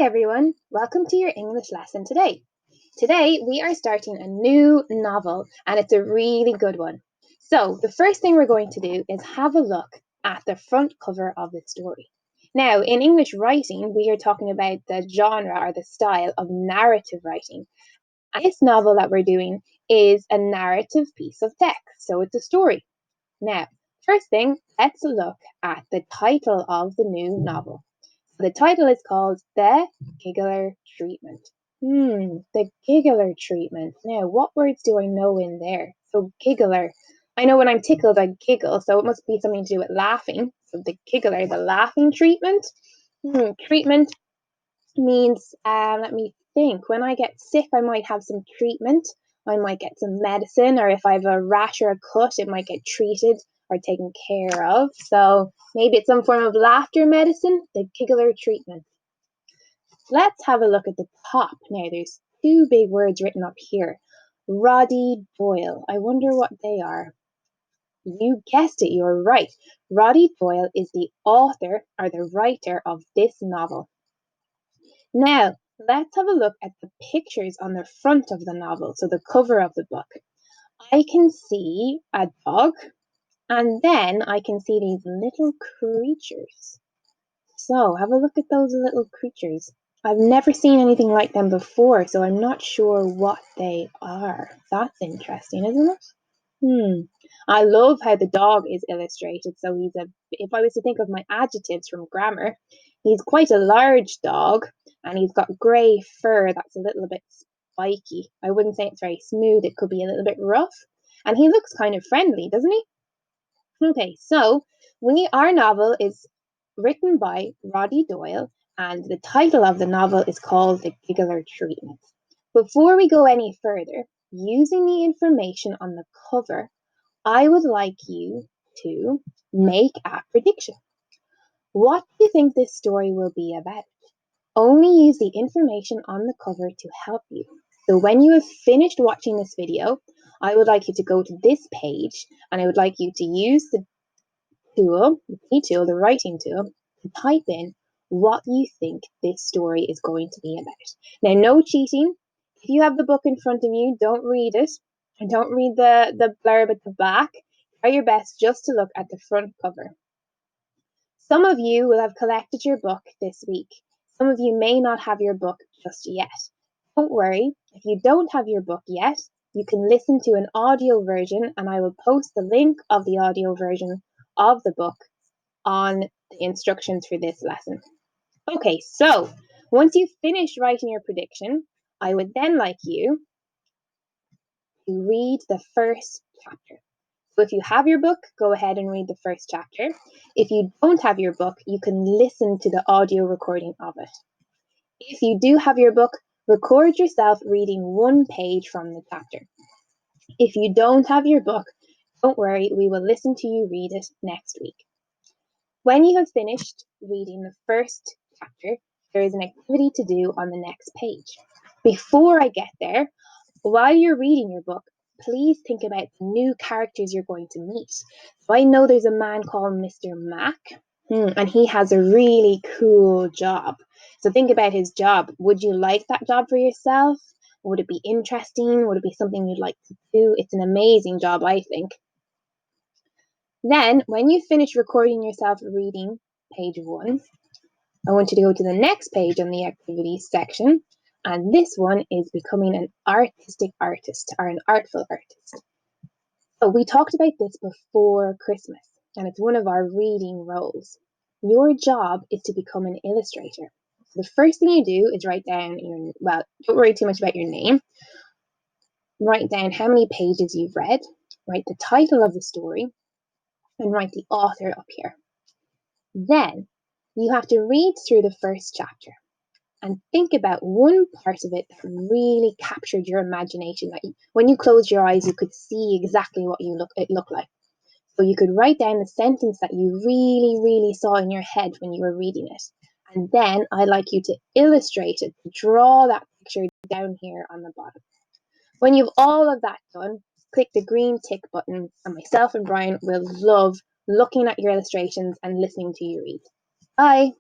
everyone, welcome to your English lesson today. Today we are starting a new novel and it's a really good one. So, the first thing we're going to do is have a look at the front cover of the story. Now, in English writing, we are talking about the genre or the style of narrative writing. And this novel that we're doing is a narrative piece of text, so it's a story. Now, first thing, let's look at the title of the new novel. The title is called The Giggler Treatment. The giggler treatment. Now, what words do I know in there? So, giggler. I know when I'm tickled, I giggle, so it must be something to do with laughing. So, the giggler, the laughing treatment. Treatment means, let me think. When I get sick, I might have some treatment. I might get some medicine, or if I have a rash or a cut, it might get treated or taken care of. So maybe it's some form of laughter medicine, the giggler treatment. Let's have a look at the top. Now, there's two big words written up here. Roddy Doyle. I wonder what they are. You guessed it, you're right. Roddy Doyle is the author or the writer of this novel. Now, let's have a look at the pictures on the front of the novel, so the cover of the book. I can see a dog, and then I can see these little creatures. So, have a look at those little creatures. I've never seen anything like them before, so I'm not sure what they are. That's interesting, isn't it? I love how the dog is illustrated. So if I was to think of my adjectives from grammar, he's quite a large dog and he's got grey fur that's a little bit spiky. I wouldn't say it's very smooth, it could be a little bit rough. And he looks kind of friendly, doesn't he? Okay, so our novel is written by Roddy Doyle, and the title of the novel is called The Giggler Treatment. Before we go any further, using the information on the cover, I would like you to make a prediction. What do you think this story will be about? Only use the information on the cover to help you. So when you have finished watching this video, I would like you to go to this page and I would like you to use the tool, the writing tool, to type in what you think this story is going to be about. Now, no cheating. If you have the book in front of you, don't read it. And don't read the blurb at the back. Try your best just to look at the front cover. Some of you will have collected your book this week. Some of you may not have your book just yet. Don't worry, if you don't have your book yet, you can listen to an audio version and I will post the link of the audio version of the book on the instructions for this lesson. Okay, so once you've finished writing your prediction, I would then like you to read the first chapter. So if you have your book, go ahead and read the first chapter. If you don't have your book, you can listen to the audio recording of it. If you do have your book, record yourself reading one page from the chapter. If you don't have your book, don't worry, we will listen to you read it next week. When you have finished reading the first chapter, there is an activity to do on the next page. Before I get there, while you're reading your book, please think about the new characters you're going to meet. So I know there's a man called Mr. Mac, and he has a really cool job. So think about his job. Would you like that job for yourself? Would it be interesting? Would it be something you'd like to do? It's an amazing job, I think. Then, when you finish recording yourself reading page 1, I want you to go to the next page on the activities section, and this one is becoming an artistic artist or an artful artist. So we talked about this before Christmas, and it's one of our reading roles. Your job is to become an illustrator. So the first thing you do is write down don't worry too much about your name. Write down how many pages you've read, write the title of the story, and write the author up here. Then you have to read through the first chapter and think about one part of it that really captured your imagination. That when you closed your eyes, you could see exactly what it looked like. So you could write down the sentence that you really, really saw in your head when you were reading it. And then I'd like you to illustrate it, draw that picture down here on the bottom. When you've all of that done, click the green tick button, and myself and Brian will love looking at your illustrations and listening to you read. Bye!